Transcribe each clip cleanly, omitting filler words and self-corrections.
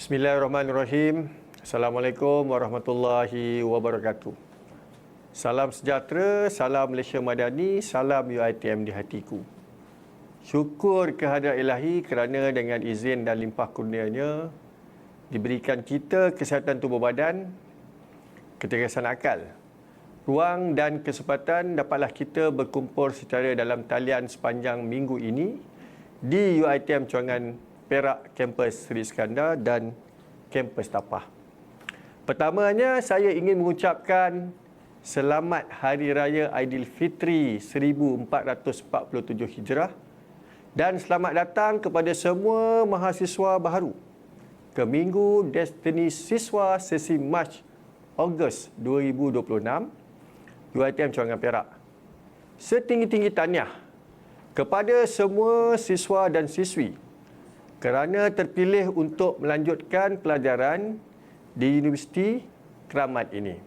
Bismillahirrahmanirrahim. Assalamualaikum warahmatullahi wabarakatuh. Salam sejahtera, salam Malaysia Madani, salam UiTM di hatiku. Syukur kehadrat ilahi kerana dengan izin dan limpah kurnianya diberikan kita kesihatan tubuh badan, ketegasan akal, ruang dan kesempatan dapatlah kita berkumpul secara dalam talian sepanjang minggu ini di UiTM Cawangan Perak, Kampus Seri Iskandar dan Kampus Tapah. Pertamanya, saya ingin mengucapkan selamat Hari Raya Aidilfitri 1447 Hijrah dan selamat datang kepada semua mahasiswa baru ke Minggu Destiny Siswa sesi Mac Ogos 2026 UiTM Cawangan Perak. Setinggi-tinggi tahniah kepada semua siswa dan siswi kerana terpilih untuk melanjutkan pelajaran di Universiti Keramat ini.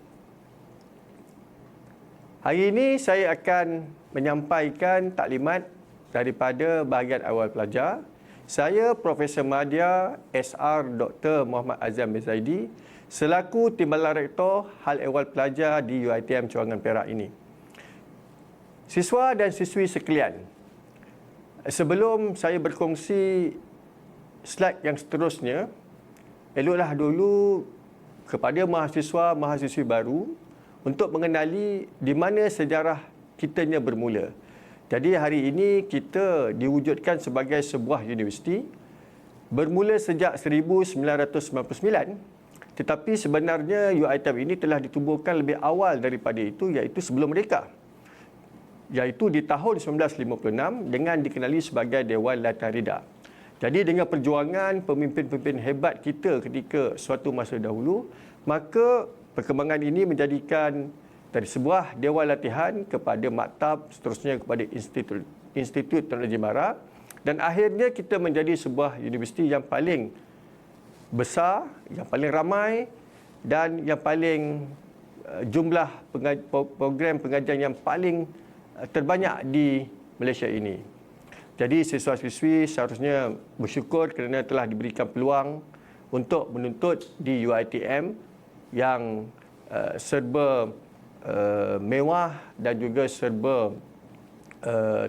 Hari ini saya akan menyampaikan taklimat daripada bahagian awal pelajar. Saya Profesor Madya SR Dr. Muhammad Azam bin Zaidi selaku Timbalan Rektor Hal Ehwal Pelajar di UiTM Cawangan Perak ini. Siswa dan siswi sekalian, sebelum saya berkongsi slide yang seterusnya, eloklah dulu kepada mahasiswa-mahasiswi baru untuk mengenali di mana sejarah kitanya bermula. Jadi hari ini kita diwujudkan sebagai sebuah universiti bermula sejak 1999, tetapi sebenarnya UiTM ini telah ditubuhkan lebih awal daripada itu, iaitu sebelum merdeka, iaitu di tahun 1956 dengan dikenali sebagai Dewan Latihan Rida. Jadi dengan perjuangan pemimpin-pemimpin hebat kita ketika suatu masa dahulu, maka perkembangan ini menjadikan dari sebuah dewan latihan kepada maktab, seterusnya kepada Institut Teknologi Mara, dan akhirnya kita menjadi sebuah universiti yang paling besar, yang paling ramai dan yang paling jumlah program pengajian yang paling terbanyak di Malaysia ini. Jadi siswa-siswi seharusnya bersyukur kerana telah diberikan peluang untuk menuntut di UiTM yang serba mewah dan juga serba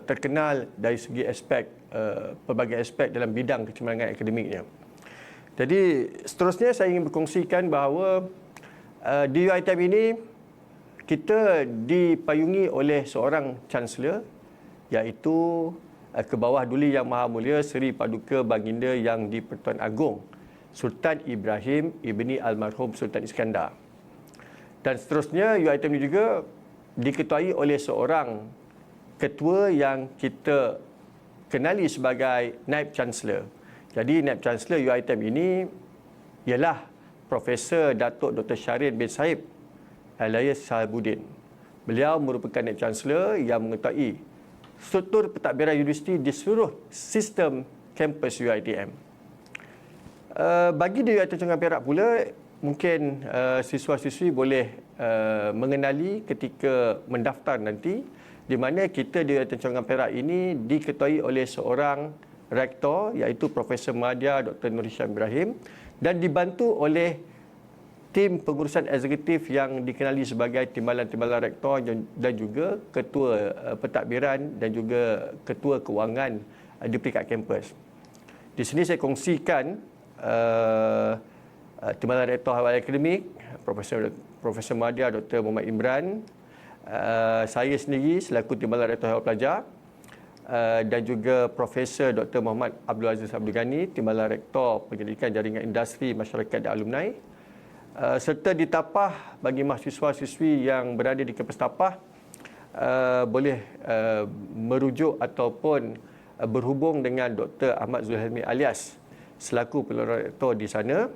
terkenal dari segi aspek pelbagai aspek dalam bidang kecemerlangan akademiknya. Jadi seterusnya saya ingin berkongsikan bahawa di UiTM ini kita dipayungi oleh seorang Chancellor, iaitu Kebawah Duli Yang Maha Mulia Seri Paduka Baginda Yang di-Pertuan Agong Sultan Ibrahim Ibni Almarhum Sultan Iskandar. Dan seterusnya UiTM ini juga diketuai oleh seorang ketua yang kita kenali sebagai Naib Chancellor. Jadi Naib Chancellor UiTM ini ialah Profesor Datuk Dr. Syarin bin Saib alias Sahabuddin. Beliau merupakan Naib Chancellor yang mengetahui struktur pentadbiran universiti di seluruh sistem kampus UiTM. Bagi di UiTM Cawangan Perak pula, mungkin siswa-siswi boleh mengenali ketika mendaftar nanti, di mana kita di UiTM Cawangan Perak ini diketuai oleh seorang rektor, iaitu Profesor Madya Dr. Nur Hisham Ibrahim, dan dibantu oleh tim pengurusan eksekutif yang dikenali sebagai Timbalan Rektor dan juga Ketua Pentadbiran dan juga Ketua Kewangan di peringkat kampus. Di sini saya kongsikan Timbalan Rektor Hal Akademik, Profesor Madya Dr. Muhammad Imran, saya sendiri selaku Timbalan Rektor Hal Pelajar, dan juga Profesor Dr. Muhammad Abdul Aziz Abdul Ghani, Timbalan Rektor Penyelidikan Jaringan Industri Masyarakat dan Alumni, serta di Tapah bagi mahasiswa-siswi yang berada di kampus Tapah boleh merujuk ataupun berhubung dengan Dr. Ahmad Zulhelmi Alias selaku Pelorong Rektor di sana,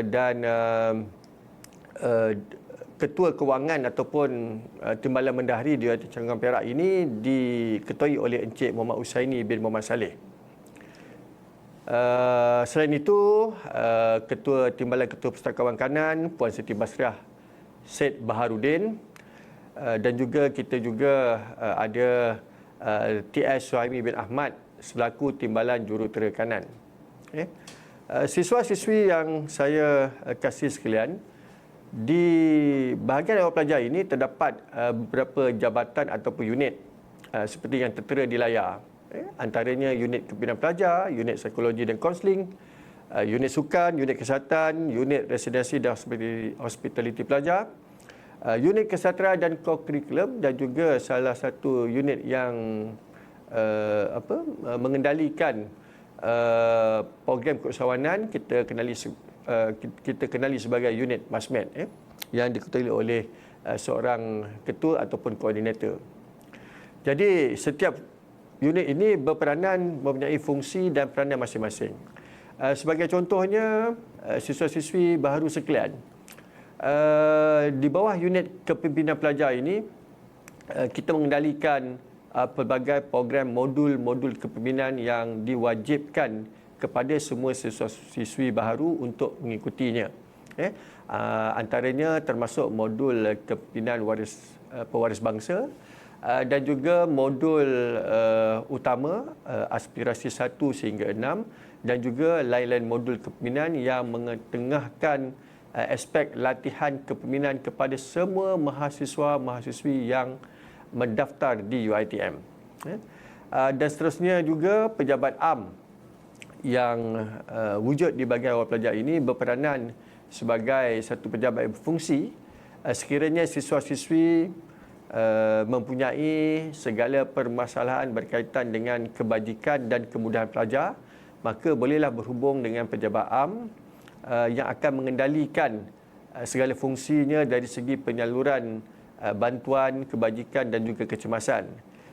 dan Ketua Kewangan ataupun Timbalan Mendahari di UiTM Cawangan Perak ini diketuai oleh Encik Muhammad Usaini bin Muhammad Saleh. Selain itu, Timbalan Ketua Pustakawan Kanan Puan Siti Basriah Syed Baharudin, dan juga kita juga ada TS Suhaimi bin Ahmad selaku Timbalan Jurutera Kanan. Okay. Siswa-siswi yang saya kasih sekalian, di bahagian awal pelajar ini terdapat beberapa jabatan ataupun unit seperti yang tertera di layar. Antaranya unit kepimpinan pelajar, unit psikologi dan kaunseling, unit sukan, unit kesihatan, unit residensi dan hospitality pelajar, unit kesejahteraan dan co-curriculum, dan juga salah satu unit yang mengendalikan program keusahawanan kita kenali sebagai unit MASMED, yang diketuai oleh seorang ketua ataupun koordinator. Jadi setiap unit ini berperanan mempunyai fungsi dan peranan masing-masing. Sebagai contohnya, siswa-siswi baharu sekalian, di bawah unit kepimpinan pelajar ini, kita mengendalikan pelbagai program modul-modul kepimpinan yang diwajibkan kepada semua siswa-siswi baharu untuk mengikutinya. Antaranya termasuk modul kepimpinan pewaris bangsa dan juga modul utama aspirasi 1 sehingga 6, dan juga lain-lain modul kepimpinan yang mengetengahkan aspek latihan kepimpinan kepada semua mahasiswa-mahasiswi yang mendaftar di UiTM. Dan seterusnya juga pejabat am yang wujud di bahagian awal pelajar ini berperanan sebagai satu pejabat yang berfungsi sekiranya siswa-siswi mempunyai segala permasalahan berkaitan dengan kebajikan dan kemudahan pelajar, maka bolehlah berhubung dengan pejabat am yang akan mengendalikan segala fungsinya dari segi penyaluran bantuan, kebajikan dan juga kecemasan.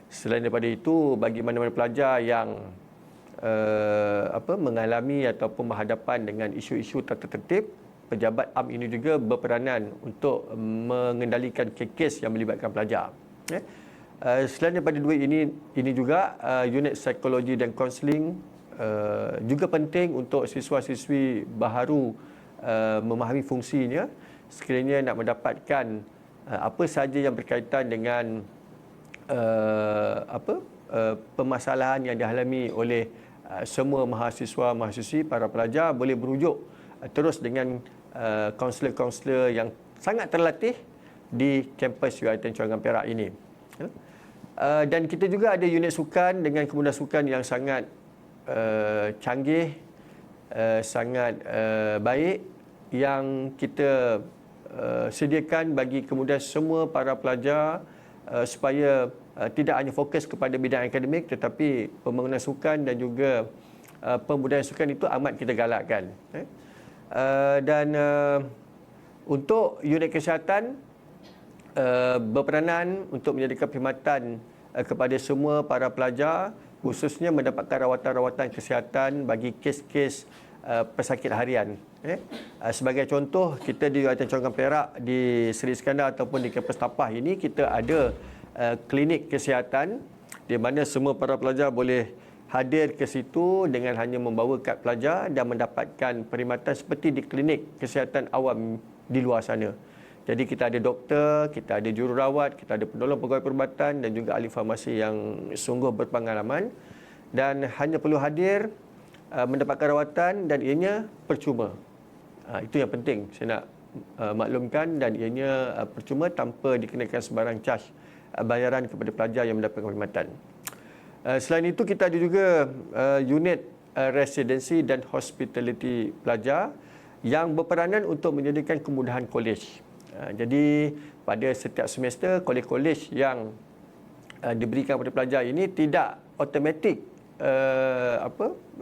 Selain daripada itu, bagi mana-mana pelajar yang mengalami ataupun berhadapan dengan isu-isu tata tertib, pejabat am ini juga berperanan untuk mengendalikan kes-kes yang melibatkan pelajar. Selain daripada dua ini juga unit psikologi dan kaunseling juga penting untuk siswa-siswi baharu memahami fungsinya sekiranya nak mendapatkan apa sahaja yang berkaitan dengan permasalahan yang dialami oleh semua mahasiswa-mahasiswi, para pelajar, boleh berujuk terus dengan kaunselor-kaunselor yang sangat terlatih di kampus UiTM Cawangan Perak ini. Dan kita juga ada unit sukan dengan kemudahan sukan yang sangat canggih, sangat baik, yang kita sediakan bagi kemudahan semua para pelajar supaya tidak hanya fokus kepada bidang akademik, tetapi pembangunan sukan dan juga pembudayaan sukan itu amat kita galakkan. Dan untuk unit kesihatan berperanan untuk menjadikan perkhidmatan kepada semua para pelajar, khususnya mendapatkan rawatan-rawatan kesihatan bagi kes-kes pesakit harian. Sebagai contoh, kita di UiTM Cawangan Perak di Seri Iskandar ataupun di kampus Tapah ini, kita ada klinik kesihatan di mana semua para pelajar boleh hadir ke situ dengan hanya membawa kad pelajar dan mendapatkan perkhidmatan seperti di klinik kesihatan awam di luar sana. Jadi kita ada doktor, kita ada jururawat, kita ada penolong pegawai perubatan dan juga ahli farmasi yang sungguh berpengalaman, dan hanya perlu hadir, mendapatkan rawatan, dan ianya percuma. Itu yang penting saya nak maklumkan, dan ianya percuma tanpa dikenakan sebarang charge bayaran kepada pelajar yang mendapatkan perkhidmatan. Selain itu, kita ada juga unit residensi dan hospitality pelajar yang berperanan untuk menyediakan kemudahan kolej. Jadi pada setiap semester, kolej-kolej yang diberikan kepada pelajar ini tidak automatik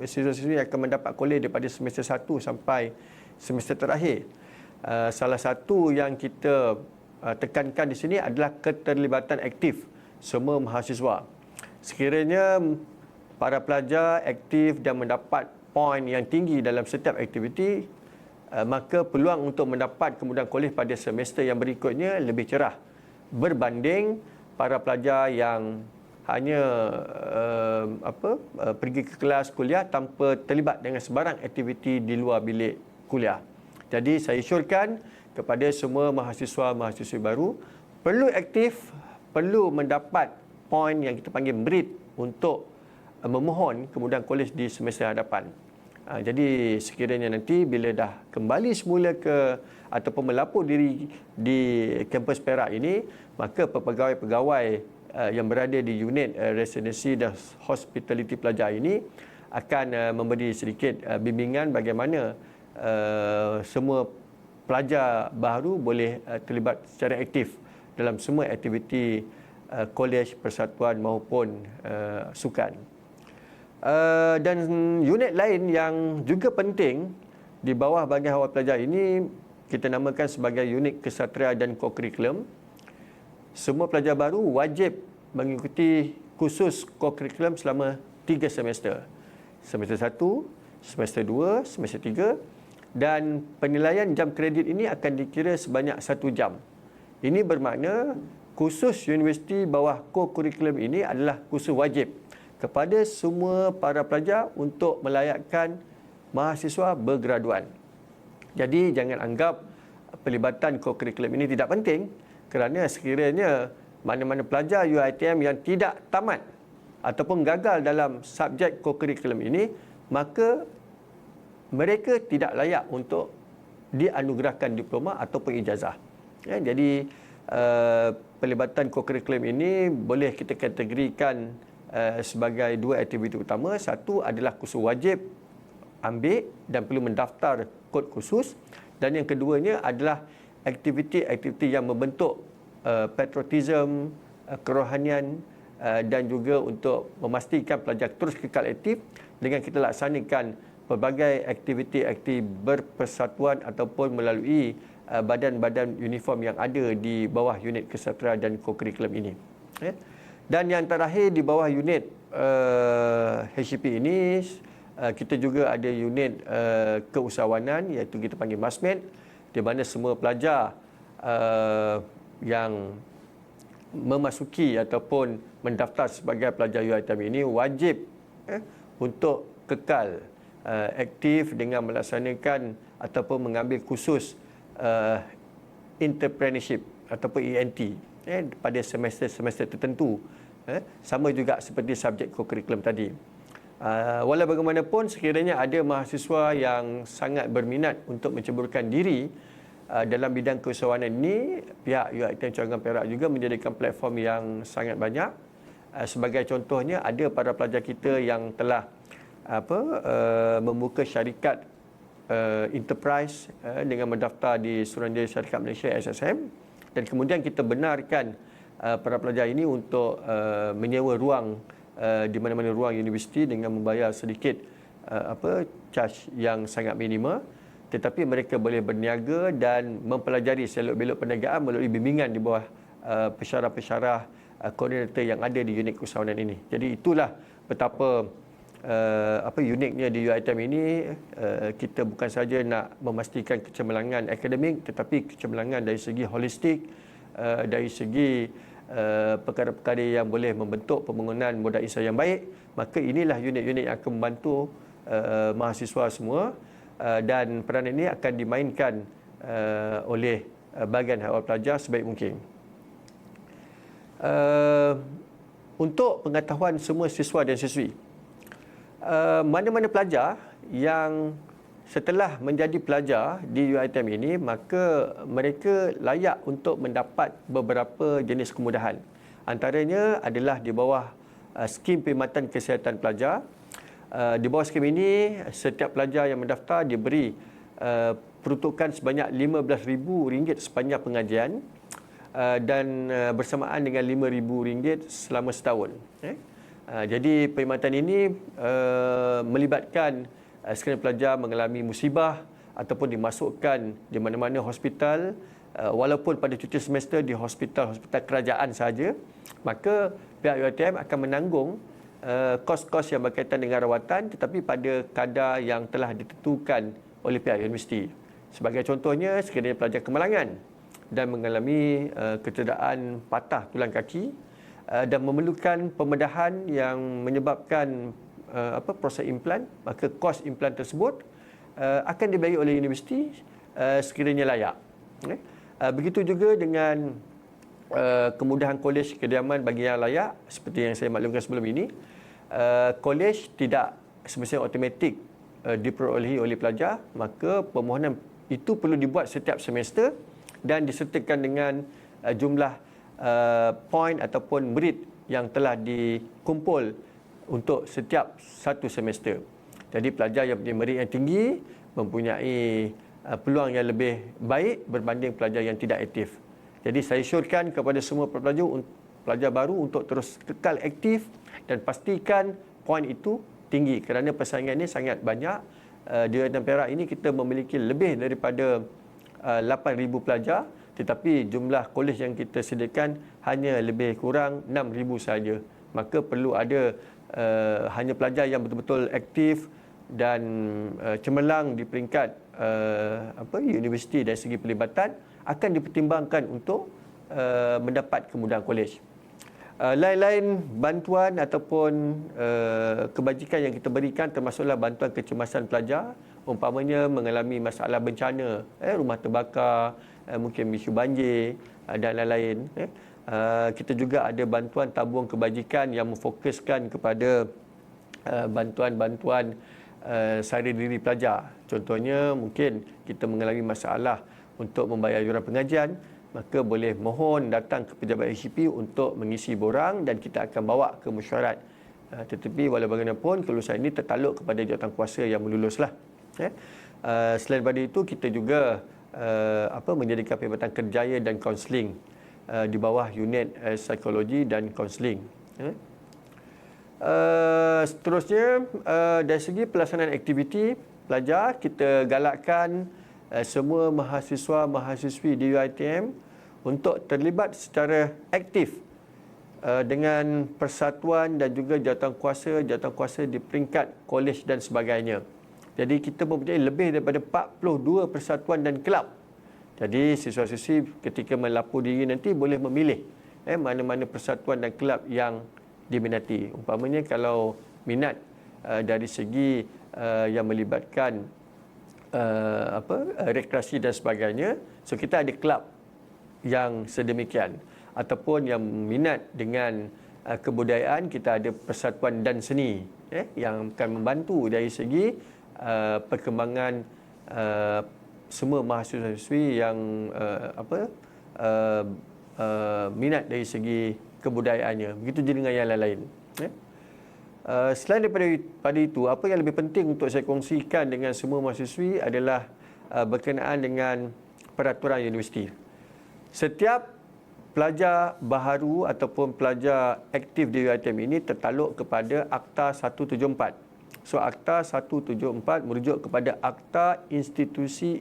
siswa-siswi akan mendapat kolej daripada semester 1 sampai semester terakhir. Salah satu yang kita tekankan di sini adalah keterlibatan aktif semua mahasiswa. Sekiranya para pelajar aktif dan mendapat poin yang tinggi dalam setiap aktiviti, maka peluang untuk mendapat kemudahan kolej pada semester yang berikutnya lebih cerah berbanding para pelajar yang hanya pergi ke kelas kuliah tanpa terlibat dengan sebarang aktiviti di luar bilik kuliah. Jadi saya syorkan kepada semua mahasiswa-mahasiswi baru perlu aktif, perlu mendapat poin yang kita panggil merit untuk memohon kemudahan kolej di semester hadapan. Jadi sekiranya nanti bila dah kembali semula ke ataupun melapor diri di kampus Perak ini, maka pegawai-pegawai yang berada di unit residensi dan hospitality pelajar ini akan memberi sedikit bimbingan bagaimana semua pelajar baru boleh terlibat secara aktif dalam semua aktiviti kolej, persatuan maupun sukan. Dan unit lain yang juga penting di bawah bahagian awal pelajar ini kita namakan sebagai unit kesatria dan co-curriculum. Semua pelajar baru wajib mengikuti kursus co-curriculum selama 3 semester. Semester 1, semester 2, semester 3, dan penilaian jam kredit ini akan dikira sebanyak 1 jam. Ini bermakna kursus universiti bawah co-curriculum ini adalah kursus wajib kepada semua para pelajar untuk melayakkan mahasiswa bergraduan. Jadi jangan anggap pelibatan co-curriculum ini tidak penting, kerana sekiranya mana-mana pelajar UiTM yang tidak tamat ataupun gagal dalam subjek co-curriculum ini, maka mereka tidak layak untuk dianugerahkan diploma ataupun ijazah. Jadi pelibatan co-curriculum ini boleh kita kategorikan sebagai 2 aktiviti utama. Satu adalah kursus wajib ambil dan perlu mendaftar kod khusus, dan yang keduanya adalah aktiviti-aktiviti yang membentuk patriotism, kerohanian, dan juga untuk memastikan pelajar terus kekal aktif dengan kita laksanakan pelbagai aktiviti-aktiviti berpersatuan ataupun melalui badan-badan uniform yang ada di bawah unit kesatria dan co-curriculum ini. Dan yang terakhir di bawah unit HCP ini, kita juga ada unit keusahawanan, iaitu kita panggil MASMED, di mana semua pelajar yang memasuki ataupun mendaftar sebagai pelajar UiTM ini wajib untuk kekal aktif dengan melaksanakan ataupun mengambil kursus entrepreneurship ataupun ENT pada semester-semester tertentu, sama juga seperti subjek co-curriculum tadi. Walau bagaimanapun, sekiranya ada mahasiswa yang sangat berminat untuk menceburkan diri dalam bidang keusahawanan ini, pihak UiTM Cawangan Perak juga menyediakan platform yang sangat banyak. Sebagai contohnya, ada para pelajar kita yang telah membuka syarikat enterprise dengan mendaftar di Suruhanjaya Syarikat Malaysia SSM, dan kemudian kita benarkan para pelajar ini untuk menyewa ruang di mana-mana ruang universiti dengan membayar sedikit charge yang sangat minima, tetapi mereka boleh berniaga dan mempelajari selok-belok perniagaan melalui bimbingan di bawah pensyarah-pensyarah koordinator yang ada di unit keusahawanan ini. Jadi itulah betapa uniknya di UiTM ini. Kita bukan saja nak memastikan kecemerlangan akademik, tetapi kecemerlangan dari segi holistik, dari segi perkara-perkara yang boleh membentuk pembangunan modal insan yang baik. Maka inilah unit-unit yang akan membantu mahasiswa semua, dan peranan ini akan dimainkan oleh bahagian awal pelajar sebaik mungkin. Untuk pengetahuan semua siswa dan siswi, mana-mana pelajar yang setelah menjadi pelajar di UiTM ini, maka mereka layak untuk mendapat beberapa jenis kemudahan. Antaranya adalah di bawah skim perkhidmatan kesihatan pelajar. Di bawah skim ini, setiap pelajar yang mendaftar diberi peruntukan sebanyak RM15,000 sepanjang pengajian, dan bersamaan dengan RM5,000 selama setahun. Jadi perkhidmatan ini melibatkan sekiranya pelajar mengalami musibah ataupun dimasukkan di mana-mana hospital, walaupun pada cuti semester di hospital-hospital kerajaan sahaja, maka pihak UiTM akan menanggung kos-kos yang berkaitan dengan rawatan, tetapi pada kadar yang telah ditentukan oleh pihak universiti. Sebagai contohnya, sekiranya pelajar kemalangan dan mengalami kecederaan patah tulang kaki dan memerlukan pembedahan yang menyebabkan proses implan, maka kos implan tersebut akan dibayar oleh universiti sekiranya layak. Begitu juga dengan kemudahan kolej kediaman bagi yang layak, seperti yang saya maklumkan sebelum ini. Kolej tidak semestinya automatik diperolehi oleh pelajar, maka permohonan itu perlu dibuat setiap semester dan disertakan dengan jumlah poin ataupun merit yang telah dikumpul untuk setiap satu semester. Jadi pelajar yang mempunyai merit yang tinggi mempunyai peluang yang lebih baik berbanding pelajar yang tidak aktif. Jadi saya syorkan kepada semua pelajar baru untuk terus kekal aktif dan pastikan poin itu tinggi kerana persaingan ini sangat banyak. Di UiTM Perak ini kita memiliki lebih daripada 8,000 pelajar, tetapi jumlah kolej yang kita sediakan hanya lebih kurang 6,000 saja. Maka perlu ada hanya pelajar yang betul-betul aktif dan cemerlang di peringkat universiti dari segi pelibatan akan dipertimbangkan untuk mendapat kemudahan kolej. Lain-lain bantuan ataupun kebajikan yang kita berikan termasuklah bantuan kecemasan pelajar, umpamanya mengalami masalah bencana, rumah terbakar, mungkin isu banjir dan lain-lain. Kita juga ada bantuan tabung kebajikan yang memfokuskan kepada bantuan-bantuan sara diri pelajar. Contohnya mungkin kita mengalami masalah untuk membayar yuran pengajian, maka boleh mohon datang ke pejabat HCP untuk mengisi borang dan kita akan bawa ke mesyuarat. Tetapi walau bagaimanapun kelulusan ini tertaluk kepada jawatankuasa yang meluluslah. Selain daripada itu, kita juga menjadikan perkhidmatan kerjaya dan kaunseling di bawah unit psikologi dan kaunseling. Seterusnya, dari segi pelaksanaan aktiviti pelajar, kita galakkan semua mahasiswa-mahasiswi di UiTM untuk terlibat secara aktif dengan persatuan dan juga jawatankuasa di peringkat kolej dan sebagainya. Jadi kita mempunyai lebih daripada 42 persatuan dan kelab. Jadi siswa-siswi ketika melapor diri nanti boleh memilih mana-mana persatuan dan kelab yang diminati. Umpamanya kalau minat dari segi yang melibatkan rekreasi dan sebagainya, so kita ada kelab yang sedemikian. Ataupun yang minat dengan kebudayaan, kita ada persatuan dan seni yang akan membantu dari segi perkembangan semua mahasiswa-mahasiswi yang minat dari segi kebudayaannya. Begitu juga dengan yang lain-lain. Selain daripada itu, apa yang lebih penting untuk saya kongsikan dengan semua mahasiswi adalah berkenaan dengan peraturan universiti. Setiap pelajar baharu ataupun pelajar aktif di UiTM ini tertaluk kepada Akta 174. So, Akta 174 merujuk kepada Akta Institusi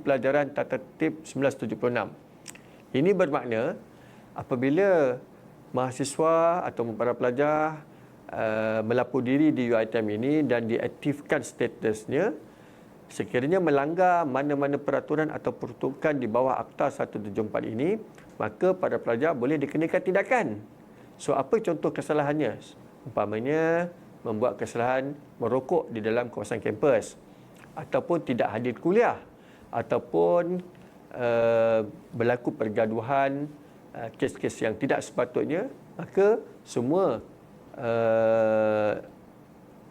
Pelajaran Tata Tertib 1976. Ini bermakna apabila mahasiswa atau para pelajar melapor diri di UiTM ini dan diaktifkan statusnya, sekiranya melanggar mana-mana peraturan atau peruntukan di bawah Akta 174 ini, maka para pelajar boleh dikenakan tindakan. So, apa contoh kesalahannya? Umpamanya membuat kesalahan merokok di dalam kawasan kampus, ataupun tidak hadir kuliah, ataupun berlaku pergaduhan, kes-kes yang tidak sepatutnya, maka semua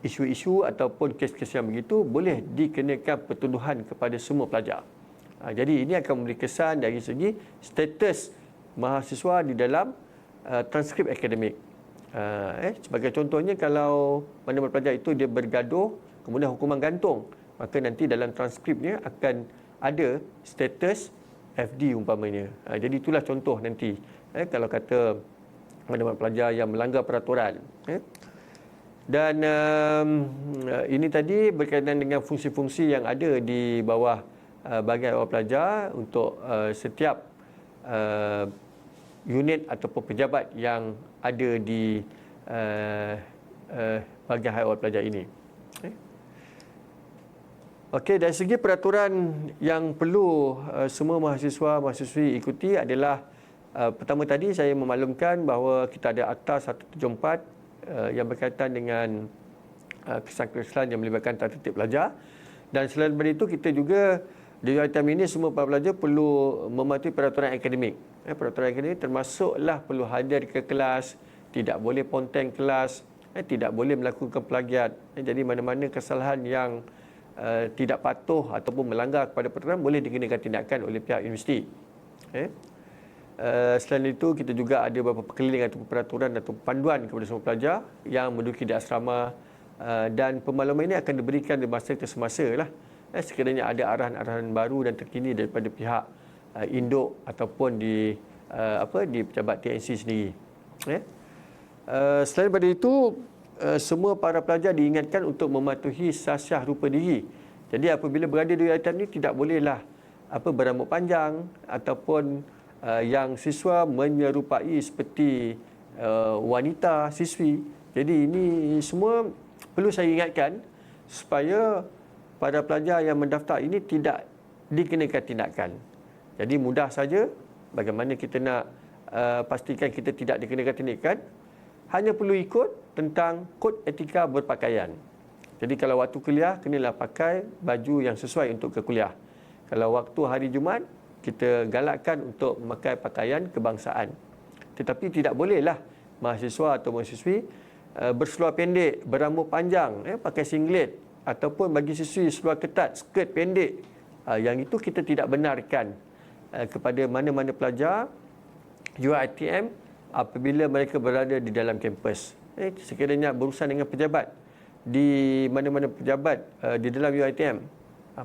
isu-isu ataupun kes-kes yang begitu boleh dikenakan pertuduhan kepada semua pelajar. Jadi ini akan memberi kesan dari segi status mahasiswa di dalam transkrip akademik. Sebagai contohnya, kalau mana-mana pelajar itu dia bergaduh kemudian hukuman gantung, maka nanti dalam transkripnya akan ada status FD umpamanya. Jadi itulah contoh nanti kalau kata mana-mana pelajar yang melanggar peraturan. Dan ini tadi berkaitan dengan fungsi-fungsi yang ada di bawah bahagian awal pelajar untuk setiap unit ataupun pejabat yang ada di bahagian awal pelajar ini. Okey, dari segi peraturan yang perlu semua mahasiswa-mahasiswi ikuti adalah pertama tadi saya memaklumkan bahawa kita ada Akta 174 yang berkaitan dengan kesalahan yang melibatkan tata tertib pelajar. Dan selain daripada itu, kita juga di UiTM ini semua para pelajar perlu mematuhi peraturan akademik. Peraturan akademik termasuklah perlu hadir ke kelas, tidak boleh ponteng kelas, tidak boleh melakukan plagiat. Jadi mana-mana kesalahan yang tidak patuh ataupun melanggar kepada peraturan boleh dikenakan tindakan oleh pihak universiti. Selain itu, kita juga ada beberapa perkeliling atau peraturan atau panduan kepada semua pelajar yang menduduki di asrama, dan pemaluman ini akan diberikan di masa ke semasa lah. Sekiranya ada arahan-arahan baru dan terkini daripada pihak induk ataupun di pejabat TNC sendiri. Selain daripada itu, semua para pelajar diingatkan untuk mematuhi sasyah rupa diri. Jadi apabila berada di UiTM ni tidak bolehlah berambut panjang ataupun yang siswa menyerupai seperti wanita siswi. Jadi ini semua perlu saya ingatkan supaya para pelajar yang mendaftar ini tidak dikenakan tindakan. Jadi mudah saja bagaimana kita nak pastikan kita tidak dikenakan tindakan. Hanya perlu ikut tentang kod etika berpakaian. Jadi kalau waktu kuliah, kenalah pakai baju yang sesuai untuk ke kuliah. Kalau waktu hari Jumaat, kita galakkan untuk memakai pakaian kebangsaan. Tetapi tidak bolehlah mahasiswa atau mahasiswi berseluar pendek, berambut panjang, pakai singlet, ataupun bagi siswi seluar ketat, skirt pendek. Yang itu kita tidak benarkan kepada mana-mana pelajar UiTM apabila mereka berada di dalam kampus. Sekiranya berurusan dengan pejabat, di mana-mana pejabat di dalam UiTM,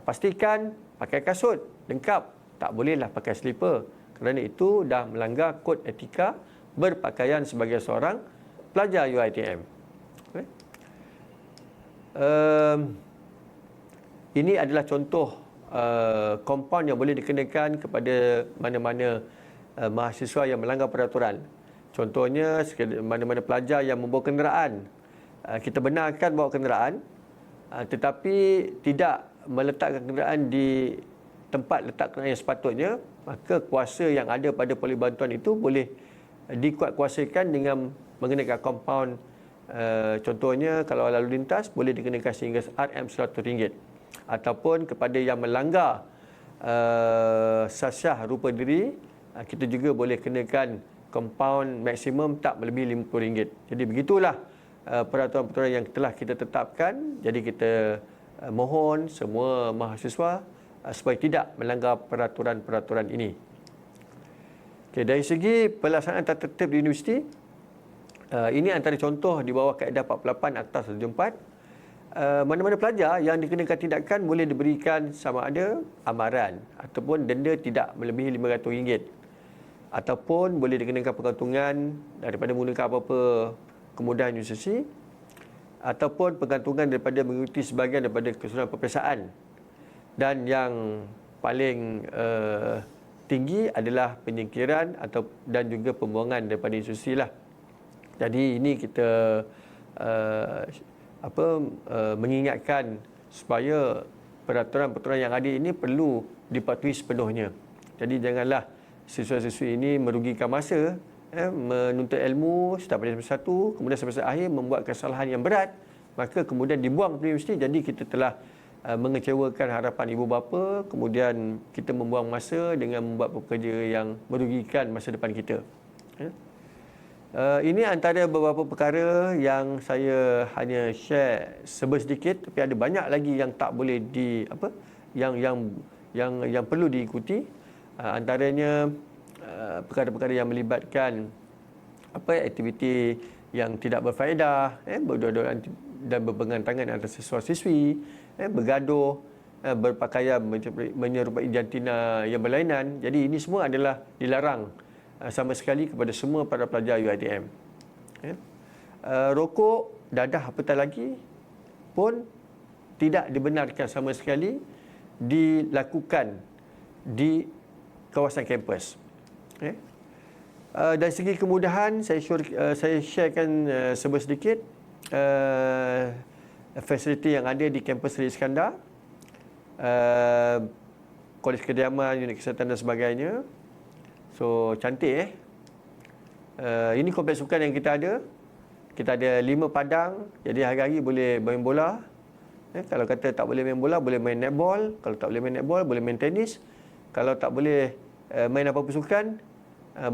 pastikan pakai kasut lengkap, tak bolehlah pakai slipper, kerana itu dah melanggar kod etika berpakaian sebagai seorang pelajar UiTM. Ini adalah contoh kompaun yang boleh dikenakan kepada mana-mana mahasiswa yang melanggar peraturan. Contohnya, mana-mana pelajar yang membawa kenderaan, kita benarkan bawa kenderaan, tetapi tidak meletakkan kenderaan di tempat letak kenderaan yang sepatutnya, maka kuasa yang ada pada polis bantuan itu boleh dikuatkuasakan dengan mengenakan kompaun. Contohnya, kalau lalu lintas boleh dikenakan sehingga RM100, ataupun kepada yang melanggar sasyah rupa diri, kita juga boleh kenakan kompaun maksimum tak melebihi RM50. Jadi begitulah peraturan-peraturan yang telah kita tetapkan. Jadi kita mohon semua mahasiswa supaya tidak melanggar peraturan-peraturan ini. Dari segi pelaksanaan tata tertib di universiti, ini antara contoh di bawah kaedah 48 Akta 174. Mana-mana pelajar yang dikenakan tindakan boleh diberikan sama ada amaran ataupun denda tidak melebihi RM500, ataupun boleh dikenakan pergantungan daripada menggunakan apa-apa kemudahan universiti, ataupun pergantungan daripada mengikuti sebahagian daripada keseluruhan peperiksaan. Dan yang paling tinggi adalah penyingkiran dan juga pembuangan daripada institusi lah. Jadi ini kita mengingatkan supaya peraturan-peraturan yang ada ini perlu dipatuhi sepenuhnya. Jadi janganlah siswa-siswi ini merugikan masa, menuntut ilmu setiap pada semester 1, kemudian semester akhir membuat kesalahan yang berat, maka kemudian dibuang dari universiti. Jadi kita telah mengecewakan harapan ibu bapa, kemudian kita membuang masa dengan membuat pekerja yang merugikan masa depan kita. Ini antara beberapa perkara yang saya hanya share sedikit, tapi ada banyak lagi yang tak boleh yang perlu diikuti. Antaranya perkara-perkara yang melibatkan aktiviti yang tidak berfaedah, berdoa-doa dan berpegangan tangan antara siswa-siswi, bergaduh, berpakaian menyerupai jantina yang berlainan. Jadi ini semua adalah dilarang sama sekali kepada semua para pelajar UiTM. Rokok, dadah apatah lagi pun tidak dibenarkan sama sekali dilakukan di kawasan kampus. Dari segi kemudahan, saya sharekan sedikit fasiliti yang ada di kampus Seri Iskandar, Kolej Kediaman, unit kesihatan dan sebagainya. So cantik. Ini kompleks sukan yang kita ada. Kita ada 5 padang, jadi hari-hari boleh main bola. Kalau kata tak boleh main bola, boleh main netball. Kalau tak boleh main netball, boleh main tenis. Kalau tak boleh main apa-apa sukan,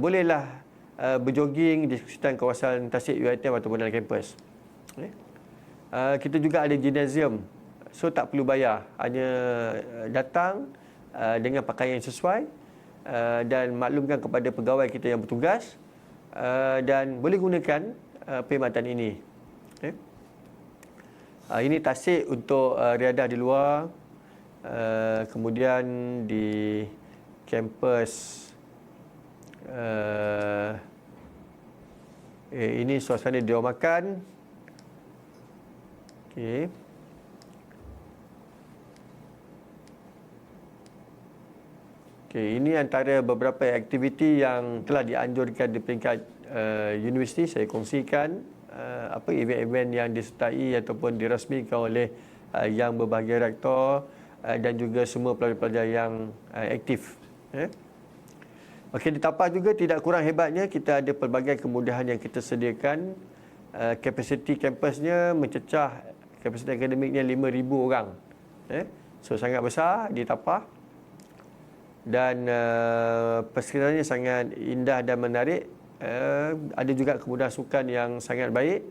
bolehlah berjoging di sekitar kawasan tasik UiTM ataupun dalam kampus. Kita juga ada gymnasium, so tak perlu bayar, hanya datang dengan pakaian yang sesuai dan maklumkan kepada pegawai kita yang bertugas dan boleh gunakan perkhidmatan ini. Ini tasik untuk riadah di luar. Kemudian di kampus ini suasana di ruang makan. Okey. Ini antara beberapa aktiviti yang telah dianjurkan di peringkat universiti. Saya kongsikan event-event yang disertai ataupun dirasmikan oleh yang berbahagia rektor dan juga semua pelajar-pelajar yang aktif. Okey, di Tapah juga tidak kurang hebatnya, kita ada pelbagai kemudahan yang kita sediakan. Kapasiti kampusnya mencecah, kapasiti akademiknya 5,000 orang. So sangat besar di Tapah. Dan persekitarannya sangat indah dan menarik. Ada juga kemudahan sukan yang sangat baik.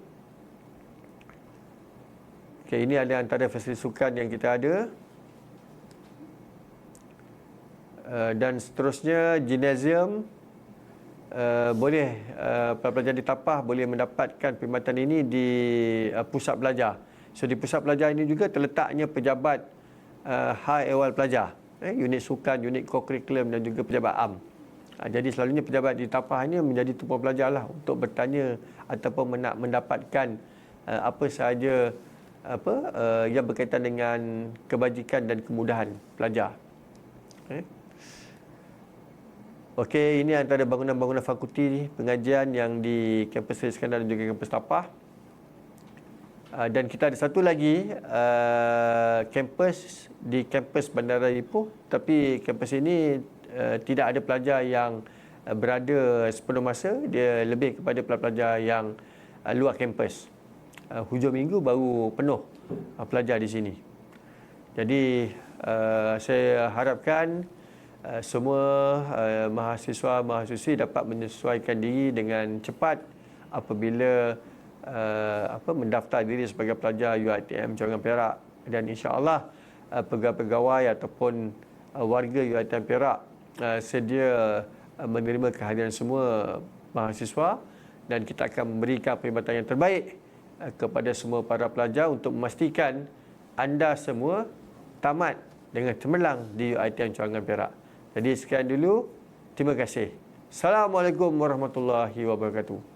Okay, ini ada antara fasilitas sukan yang kita ada. Dan seterusnya gymnasium, boleh pelajar di Tapah boleh mendapatkan perkhidmatan ini di pusat belajar. So di pusat belajar ini juga terletaknya pejabat high ehwal pelajar, unit sukan, unit co-curriculum dan juga pejabat am. Jadi selalunya pejabat di Tapah ini menjadi tumpuan pelajar lah untuk bertanya ataupun mendapatkan apa sahaja yang berkaitan dengan kebajikan dan kemudahan pelajar. Okey, ini antara bangunan-bangunan fakulti pengajian yang di kampus Seri Skandar dan juga kampus Tapah. Dan kita ada satu lagi kampus di kampus Bandar Raya Ipoh, tapi kampus ini tidak ada pelajar yang berada sepenuh masa, dia lebih kepada pelajar yang luar kampus. Hujung minggu baru penuh pelajar di sini. Jadi saya harapkan semua mahasiswa-mahasiswi dapat menyesuaikan diri dengan cepat apabila mendaftar diri sebagai pelajar UiTM Cawangan Perak, dan insya-Allah pegawai-pegawai ataupun warga UiTM Perak sedia menerima kehadiran semua mahasiswa, dan kita akan memberikan perkhidmatan yang terbaik kepada semua para pelajar untuk memastikan anda semua tamat dengan cemerlang di UiTM Cawangan Perak. Jadi sekian dulu, terima kasih. Assalamualaikum warahmatullahi wabarakatuh.